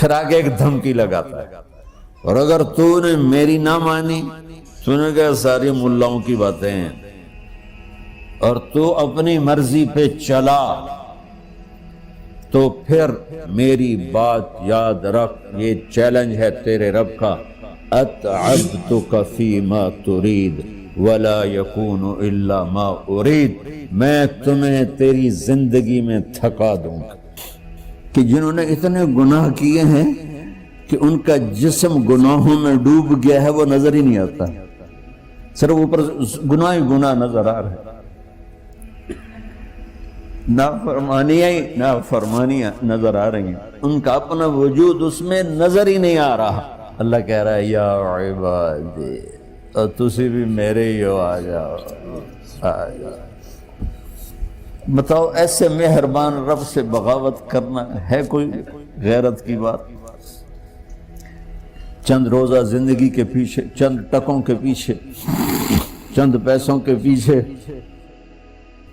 پھر آگے ایک دھمکی لگاتا ہے، اور اگر تو نے میری نہ مانی، تو نے کہا ساری ملاؤں کی باتیں ہیں، اور تو اپنی مرضی پہ چلا، تو پھر میری بات یاد رکھ، یہ چیلنج ہے تیرے رب کا، اتعبتک فیما ترید ولا یکون الا ما ارید، میں تمہیں تیری زندگی میں تھکا دوں گا۔ کہ جنہوں نے اتنے گناہ کیے ہیں کہ ان کا جسم گناہوں میں ڈوب گیا ہے، وہ نظر ہی نہیں آتا، صرف اوپر گناہ ہی گناہ نظر آ رہا ہے، نافرمانیاں نظر آ رہی ہیں، ان کا اپنا وجود اس میں نظر ہی نہیں آ رہا۔ اللہ کہہ رہا ہے یا عبادی، اور تسی بھی میرے ہی ہو، آ جاؤ آ جاؤ۔ بتاؤ ایسے مہربان رب سے بغاوت کرنا ہے کوئی غیرت کی بات؟ چند روزہ زندگی کے پیچھے، چند ٹکوں کے پیچھے، چند پیسوں کے پیچھے۔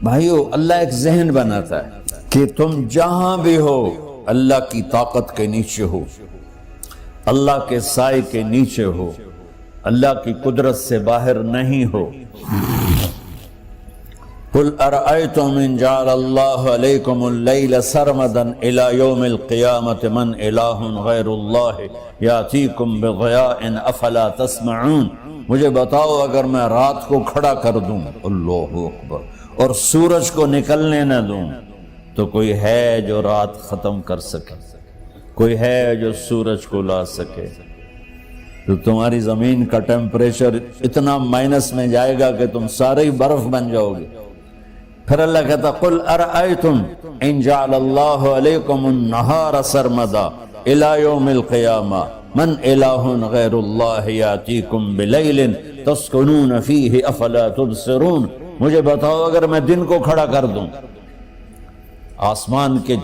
بھائیو، اللہ ایک ذہن بناتا ہے کہ تم جہاں بھی ہو اللہ کی طاقت کے نیچے ہو، اللہ کے سائے کے نیچے ہو، اللہ کی قدرت سے باہر نہیں ہو۔ قل ارأيتم ان جعل الله عليكم الليل سرمدا الى يوم القيامة من اله غير الله ياتيكم بضياء افلا تسمعون، مجھے بتاؤ اگر میں رات کو کھڑا کر دوں، اللہ اکبر، اور سورج کو نکلنے نہ دوں، تو کوئی ہے جو رات ختم کر سکے؟ کوئی ہے جو سورج کو لا سکے؟ تو تمہاری زمین کا ٹیمپریچر اتنا مائنس میں جائے گا کہ تم سارے ہی برف بن جاؤ گے۔ پھر اللہ کہتا قل ارأیتم ان جعل اللہ علیکم النہار سرمدا الى یوم القیامہ من الہ غیر اللہ یاتیکم بلیل تسکنون فیہ افلا تبصرون، مجھے بتاؤ اگر میں دن کو کھڑا کر دوں، آسمان کے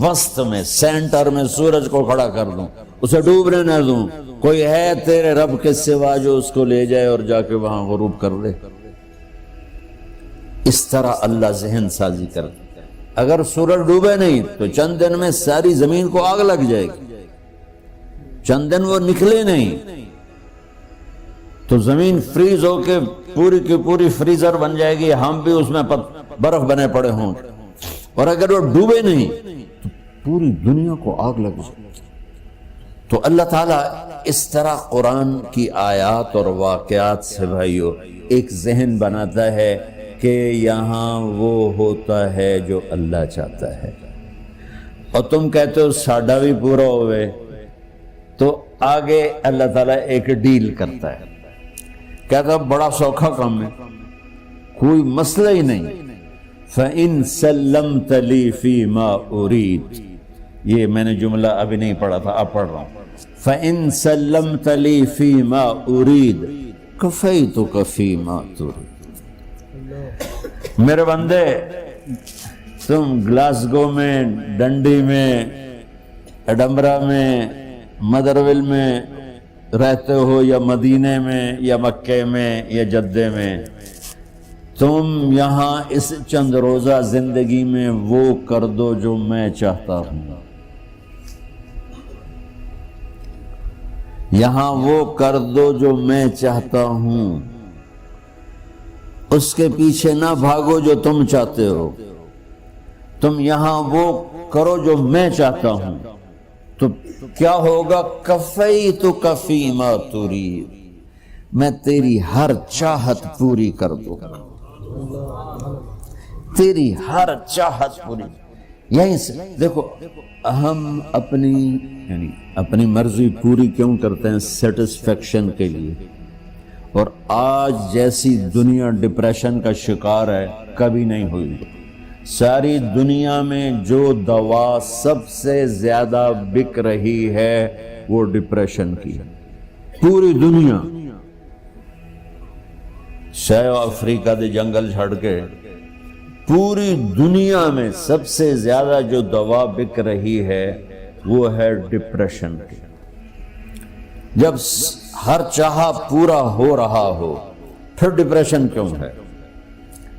وسط میں سینٹر میں سورج کو کھڑا کر دوں، اسے ڈوبنے نہ دوں، کوئی ہے تیرے رب کے سوا جو اس کو لے جائے اور جا کے وہاں غروب کر دے؟ اس طرح اللہ ذہن سازی کرتا ہے۔ اگر سورج ڈوبے نہیں تو چند دن میں ساری زمین کو آگ لگ جائے گی، چند دن وہ نکلے نہیں تو زمین فریز ہو کے پوری کی پوری فریزر بن جائے گی، ہم بھی اس میں برف بنے پڑے ہوں، اور اگر وہ ڈوبے نہیں تو پوری دنیا کو آگ لگ جائے گی۔ تو اللہ تعالیٰ اس طرح قرآن کی آیات اور واقعات سے بھائیو ایک ذہن بناتا ہے کہ یہاں وہ ہوتا ہے جو اللہ چاہتا ہے، اور تم کہتے ہو ساڈا بھی پورا ہوئے، تو آگے اللہ تعالیٰ ایک ڈیل کرتا ہے، کہتا بڑا سوکھا کام ہے، کوئی مسئلہ ہی نہیں، فَإِن سَلَّمْتَ لِي فِي مَا أُرِيد، یہ میں نے جملہ ابھی نہیں پڑھا تھا، اب پڑھ رہا ہوں، فَإِن سَلَّمْتَ لِي فِي مَا أُرِيد كَفَيْتُكَ فِي مَا تُرِيد۔ میرے بندے، تم گلاسگو میں، ڈنڈی میں، ایڈمبرا میں، مدرول میں رہتے ہو، یا مدینے میں، یا مکے میں، یا جدے میں، تم یہاں اس چند روزہ زندگی میں وہ کر دو جو میں چاہتا ہوں، یہاں وہ کر دو جو میں چاہتا ہوں، اس کے پیچھے نہ بھاگو جو تم چاہتے ہو، تم یہاں وہ کرو جو میں چاہتا ہوں، تو کیا ہوگا؟ کفیتک فیما ترید، میں تیری ہر چاہت پوری کر دوں گا، تیری ہر چاہت پوری۔ یہیں سے دیکھو، ہم اپنی مرضی پوری کیوں کرتے ہیں؟ سیٹسفیکشن کے لیے۔ اور آج جیسی دنیا ڈپریشن کا شکار ہے کبھی نہیں ہوئی۔ ساری دنیا میں جو دوا سب سے زیادہ بک رہی ہے وہ ڈپریشن کی ہے، پوری دنیا، شاید افریقہ دے جنگل چھڑ کے پوری دنیا میں سب سے زیادہ جو دوا بک رہی ہے وہ ہے ڈپریشن کی۔ جب ہر چاہا پورا ہو رہا ہو پھر ڈپریشن کیوں ہے؟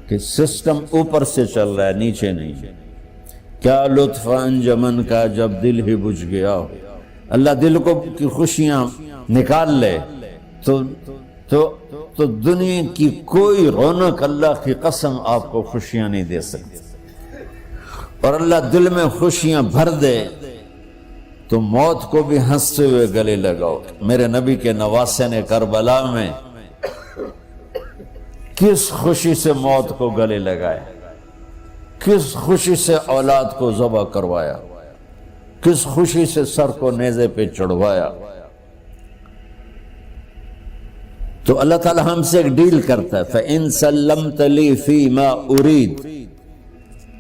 کہ سسٹم اوپر سے چل رہا ہے، نیچے نہیں ہے۔ کیا لطف انجمن کا جب دل ہی بجھ گیا ہو، اللہ دل کو کی خوشیاں نکال لے تو دنیا کی کوئی رونق اللہ کی قسم آپ کو خوشیاں نہیں دے سکتی، اور اللہ دل میں خوشیاں بھر دے تو موت کو بھی ہنستے ہوئے گلے لگاؤ۔ میرے نبی کے نواسے نے کربلا میں کس خوشی سے موت کو گلے لگایا، کس خوشی سے اولاد کو ذبح کروایا، کس خوشی سے سر کو نیزے پہ چڑھوایا۔ تو اللہ تعالی ہم سے ایک ڈیل کرتا ہے، فَإِن سَلَّمْتَ لِي فِي مَا أُرِيد،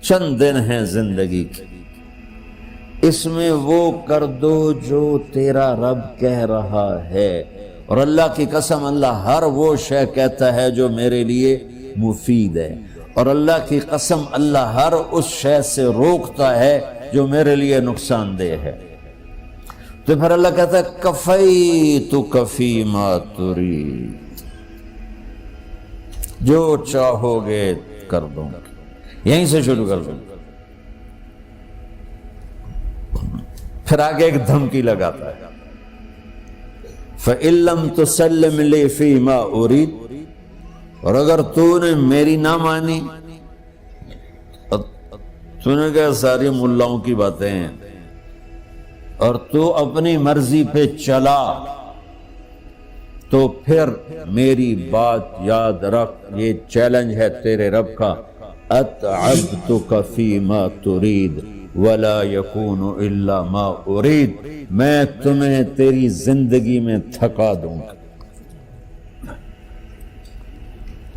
چند دن ہیں زندگی کی، اس میں وہ کر دو جو تیرا رب کہہ رہا ہے۔ اور اللہ کی قسم اللہ ہر وہ شے کہتا ہے جو میرے لیے مفید ہے، اور اللہ کی قسم اللہ ہر اس شے سے روکتا ہے جو میرے لیے نقصان دہ ہے۔ تو پھر اللہ کہتا ہے کفیتک فی ما ترید، جو چاہو گے کر دوں گا۔ یہیں سے شروع کر دوں، پھر آگے ایک دھمکی لگاتا ہے، فَإِن لَّمْ تُسَلِّمْ لِي فِي مَا أُرِيدُ، اور اگر تو نے میری نہ مانی، تو نے کہا ساری ملاؤں کی باتیں ہیں، اور تو اپنی مرضی پہ چلا، تو پھر میری بات یاد رکھ، یہ چیلنج ہے تیرے رب کا، اتعبتک فی ما ترید ولا یکون الا ما ارید، میں تمہیں تیری زندگی میں تھکا دوں گا،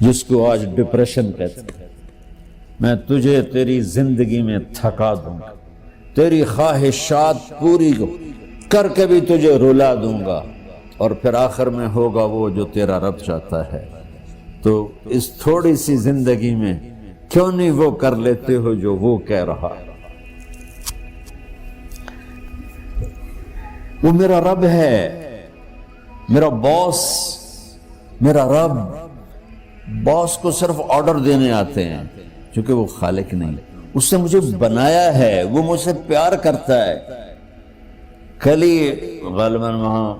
جس کو آج ڈپریشن کہتے ہیں، میں تجھے تیری زندگی میں تھکا دوں گا، تیری خواہشات پوری کر کے بھی تجھے رلا دوں گا، اور پھر آخر میں ہوگا وہ جو تیرا رب چاہتا ہے۔ تو اس تھوڑی سی زندگی میں کیوں نہیں وہ کر لیتے ہو جو وہ کہہ رہا ہے؟ وہ میرا رب ہے، میرا باس، میرا رب۔ باس کو صرف آرڈر دینے آتے ہیں، چونکہ وہ خالق نہیں، اس نے مجھے بنایا ہے، وہ مجھ سے پیار کرتا ہے۔ کل ہی غالباً وہاں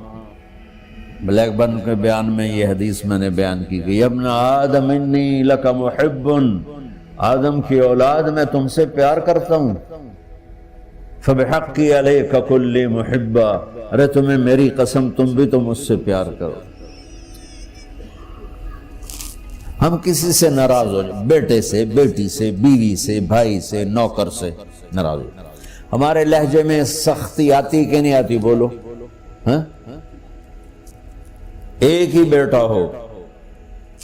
بلیک برن کے بیان میں یہ حدیث میں نے بیان کی کہ ابن آدم انی لک محب، آدم کی اولاد میں تم سے پیار کرتا ہوں، فبحقی علیک کل محبہ، ارے تمہیں میری قسم تم بھی تو مجھ سے پیار کرو۔ ہم کسی سے ناراض ہو جائیں، بیٹے سے، بیٹی سے، بیوی سے، بھائی سے، نوکر سے ناراض ہو، ہمارے لہجے میں سختی آتی کہ نہیں آتی؟ بولو ہاں؟ ایک ہی بیٹا ہو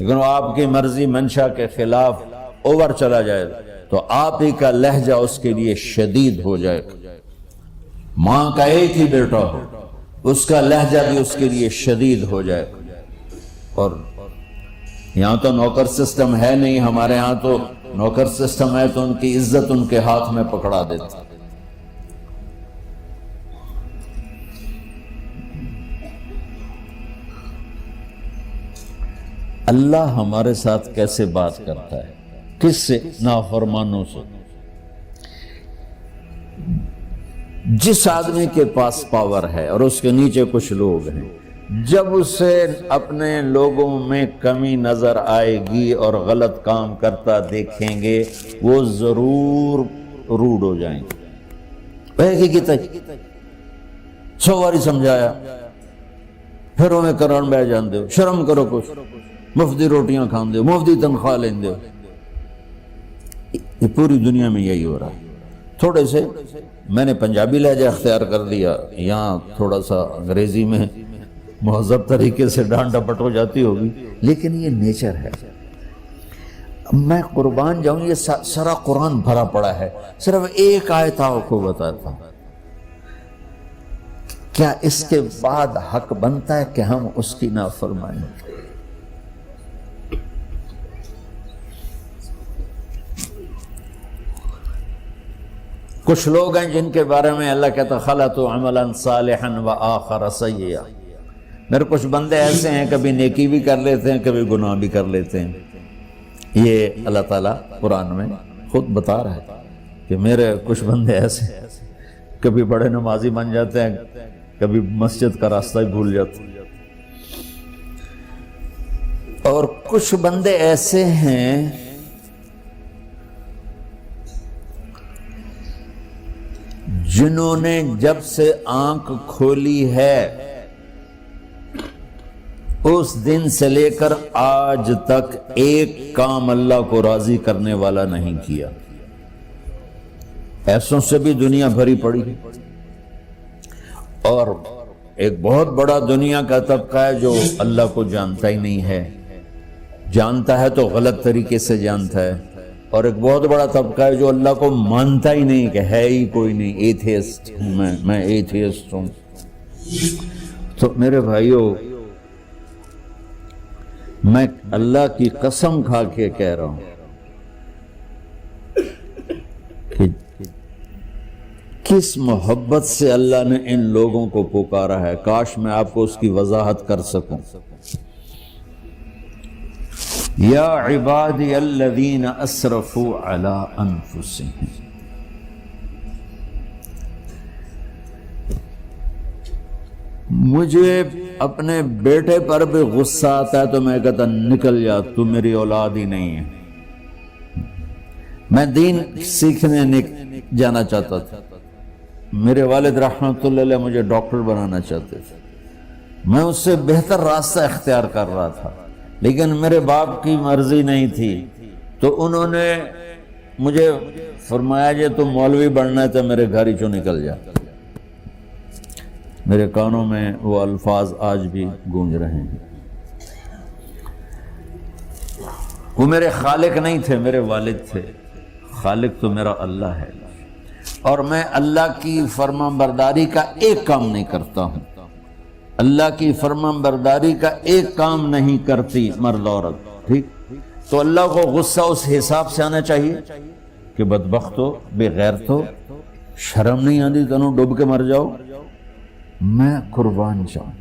لیکن وہ آپ کی مرضی منشا کے خلاف اوور چلا جائے تو آپ ہی کا لہجہ اس کے لیے شدید ہو جائے گا۔ ماں کا ایک ہی بیٹا ہو، اس کا لہجہ بھی اس کے لیے شدید ہو جائے گا۔ اور یہاں تو نوکر سسٹم ہے نہیں، ہمارے ہاں تو نوکر سسٹم ہے تو ان کی عزت ان کے ہاتھ میں پکڑا دیتے۔ اللہ ہمارے ساتھ کیسے بات کرتا ہے؟ کس سے؟ نافرمانوں سے۔ جس آدمی کے پاس پاور ہے اور اس کے نیچے کچھ لوگ ہیں، جب اسے اپنے لوگوں میں کمی نظر آئے گی اور غلط کام کرتا دیکھیں گے، وہ ضرور روڈ ہو جائیں گے۔ ایک ہی کی تک 100 باری سمجھایا، پھر انہیں کرن بہ جان دو، شرم کرو، کچھ مفتی روٹیاں کھان دو، مفتی تنخواہ لین دو۔ یہ پوری دنیا میں یہی ہو رہا ہے۔ تھوڑے سے میں نے پنجابی لہجہ اختیار کر دیا، یہاں تھوڑا سا انگریزی میں مہذب طریقے سے ڈانٹ ڈپٹ ہو جاتی ہوگی، لیکن یہ نیچر ہے۔ میں قربان جاؤں، یہ سارا قرآن بھرا پڑا ہے، صرف ایک آیت آپ کو بتاتا ہوں۔ کیا اس کے بعد حق بنتا ہے کہ ہم اس کی نافرمانی کریں؟ کچھ لوگ ہیں جن کے بارے میں اللہ کہتا خلطوا عملا صالحا وآخر سیئا۔ میرے کچھ بندے ایسے ہیں، کبھی نیکی بھی کر لیتے ہیں، کبھی گناہ بھی کر لیتے ہیں۔ یہ اللہ تعالیٰ قرآن میں خود بتا رہا ہے کہ میرے کچھ بندے ایسے ہیں، کبھی بڑے نمازی بن جاتے ہیں، کبھی مسجد کا راستہ ہی بھول جاتے. اور کچھ بندے ایسے ہیں جنہوں نے جب سے آنکھ کھولی ہے اس دن سے لے کر آج تک ایک کام اللہ کو راضی کرنے والا نہیں کیا. ایسوں سے بھی دنیا بھری پڑی ہے. اور ایک بہت بڑا دنیا کا طبقہ ہے جو اللہ کو جانتا ہی نہیں ہے، جانتا ہے تو غلط طریقے سے جانتا ہے. اور ایک بہت بڑا طبقہ ہے جو اللہ کو مانتا ہی نہیں، کہ ہے ہی کوئی نہیں، ایتھیسٹ ہوں میں ایتھیسٹ ہوں. تو میرے بھائیو، میں اللہ کی قسم کھا کے کہہ رہا ہوں کہ کس محبت سے اللہ نے ان لوگوں کو پکارا ہے، کاش میں آپ کو اس کی وضاحت کر سکوں. یا عبادی الذین اسرفوا علی انفسہم. مجھے اپنے بیٹے پر بھی غصہ آتا ہے تو میں کہتا نکل جا، تو میری اولاد ہی نہیں ہے. میں دین سیکھنے جانا چاہتا تھا. میرے والد رحمۃ اللہ علیہ مجھے ڈاکٹر بنانا چاہتے تھے. میں اس سے بہتر راستہ اختیار کر رہا تھا، لیکن میرے باپ کی مرضی نہیں تھی. تو انہوں نے مجھے فرمایا جی تم مولوی بننا ہے تو میرے گھر ہی چوں نکل جا. میرے کانوں میں وہ الفاظ آج بھی گونج رہے ہیں. وہ میرے خالق نہیں تھے، میرے والد تھے. خالق تو میرا اللہ ہے، اور میں اللہ کی فرمان برداری کا ایک کام نہیں کرتا ہوں. اللہ کی فرمان برداری کا ایک کام نہیں کرتی مرد عورت. ٹھیک، تو اللہ کو غصہ اس حساب سے آنا چاہیے کہ بدبخت ہو، بے غیرت ہو، شرم نہیں آتی تنوں ڈوب کے مر جاؤ. میں قربان جاؤں.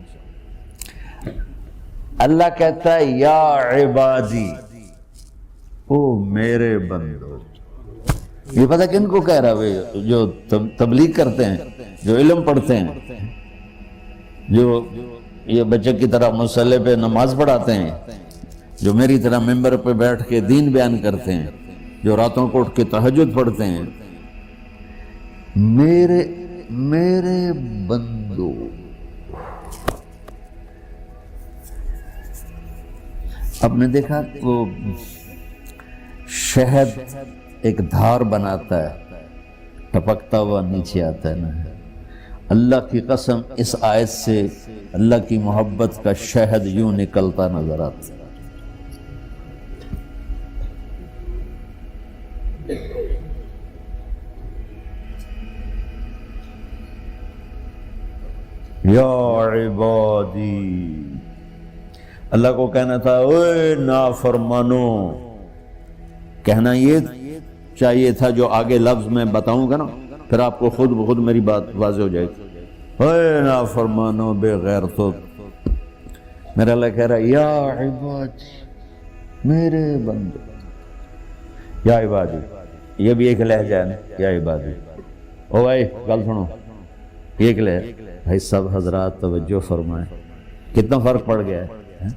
اللہ کہتا ہے یا عبادی، او میرے بندو. یہ پتہ کن کو کہہ رہا ہے؟ جو تبلیغ کرتے ہیں، جو علم پڑھتے ہیں، جو یہ بچے کی طرح مصلی پہ نماز پڑھاتے ہیں، جو میری طرح ممبر پہ بیٹھ کے دین بیان کرتے ہیں، جو راتوں کو اٹھ کے تہجد پڑھتے ہیں. میرے بندو، آپ نے دیکھا وہ شہد ایک دھار بناتا ہے، ٹپکتا ہوا نیچے آتا ہے نا. اللہ کی قسم اس آیت سے اللہ کی محبت کا شہد یوں نکلتا نظر آتا ہے. یا عبادی، اللہ کو کہنا تھا اوے نافرمانو. کہنا یہ چاہیے تھا جو آگے لفظ میں بتاؤں گا نا، پھر آپ کو خود بخود میری بات واضح ہو جائے گی. اوے نافرمانو، بے غیرتو. میرا اللہ کہہ رہا ہے یا عبادی، میرے بندو. یا عبادی، یہ بھی ایک لہجہ ہے نا، یا عبادی. او بھائی گل سنو، ایک لہجہ. بھائی سب حضرات توجہ فرمائیں، کتنا فرق پڑ گیا ہے.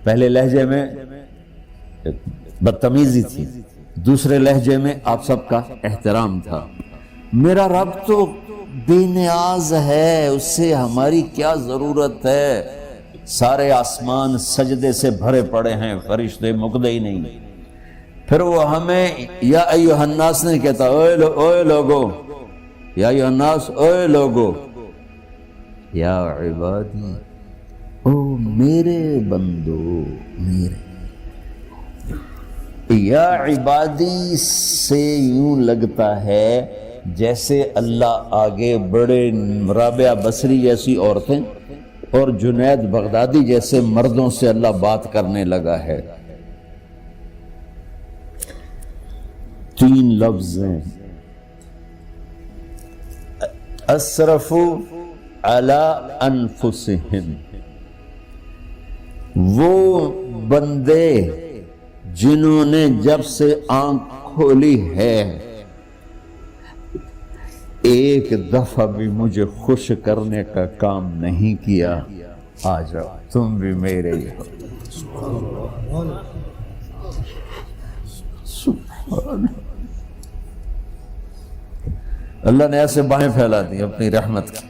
پہلے لہجے میں بدتمیزی تھی، دوسرے لہجے میں آپ سب کا احترام تھا. میرا رب تو بے نیاز ہے، اس سے ہماری کیا ضرورت ہے. سارے آسمان سجدے سے بھرے پڑے ہیں، فرشتے مقدے ہی نہیں. پھر وہ ہمیں یا ایھا الناس نہیں کہتا، اوے لوگو، یا ایھا الناس، اوے لوگو. یا عبادی، او میرے بندو، میرے. یا عبادی سے یوں لگتا ہے جیسے اللہ آگے بڑے رابعہ بصری جیسی عورتیں اور جنید بغدادی جیسے مردوں سے اللہ بات کرنے لگا ہے. 3 لفظ ہیں، اسرفوا علی انفسہم. وہ بندے جنہوں نے جب سے آنکھ کھولی ہے ایک دفعہ بھی مجھے خوش کرنے کا کام نہیں کیا، آ جاؤ تم بھی میرے ہی ہو۔ سبحان اللہ نے ایسے باہیں پھیلا دی اپنی رحمت کی۔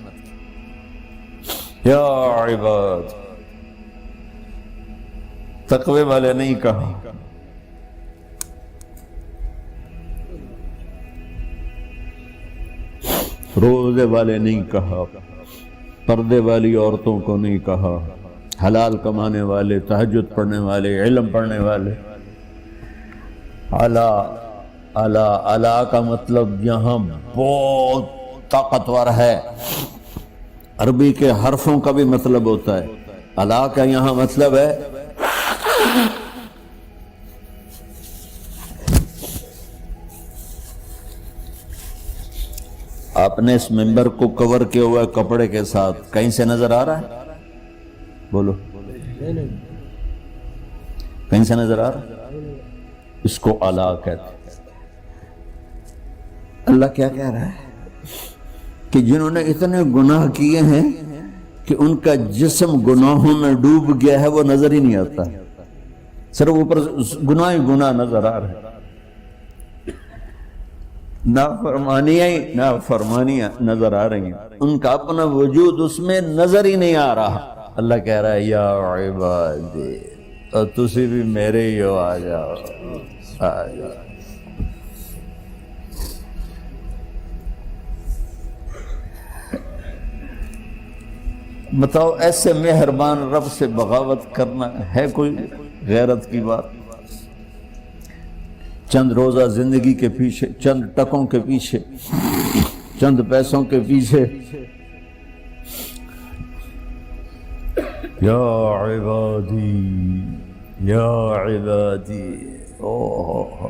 یا عباد، تقوی والے نہیں کہا، روزے والے نہیں کہا، پردے والی عورتوں کو نہیں کہا، حلال کمانے والے، تہجد پڑھنے والے، علم پڑھنے والے۔ اعلیٰ اعلیٰ اعلیٰ کا مطلب یہاں بہت طاقتور ہے، عربی کے حرفوں کا بھی مطلب ہوتا ہے۔ اعلیٰ کا یہاں مطلب ہے آپ نے اس ممبر کو کور کیا ہوا ہے کپڑے کے ساتھ، کہیں سے نظر آ رہا ہے؟ بولو، کہیں سے نظر آ رہا ہے؟ اس کو اعلیٰ کہتے ہیں۔ اللہ کیا کہہ رہا ہے کہ جنہوں نے اتنے گناہ کیے ہیں کہ ان کا جسم گناہوں میں ڈوب گیا ہے، وہ نظر ہی نہیں آتا، صرف اوپر گناہ ہی گناہ نظر آ رہے ہیں، نافرمانیاں نظر آ رہی ہیں، ان کا اپنا وجود اس میں نظر ہی نہیں آ رہا۔ اللہ کہہ رہا ہے یا عبادی، اور تسی بھی میرے ہی ہو، آ جاؤ آ جاؤ۔ بتاؤ ایسے مہربان رب سے بغاوت کرنا ہے کوئی غیرت کی بات؟ چند روزہ زندگی کے پیچھے، چند ٹکوں کے پیچھے، چند پیسوں کے پیچھے، یا عبادی یا عبادی، اوہ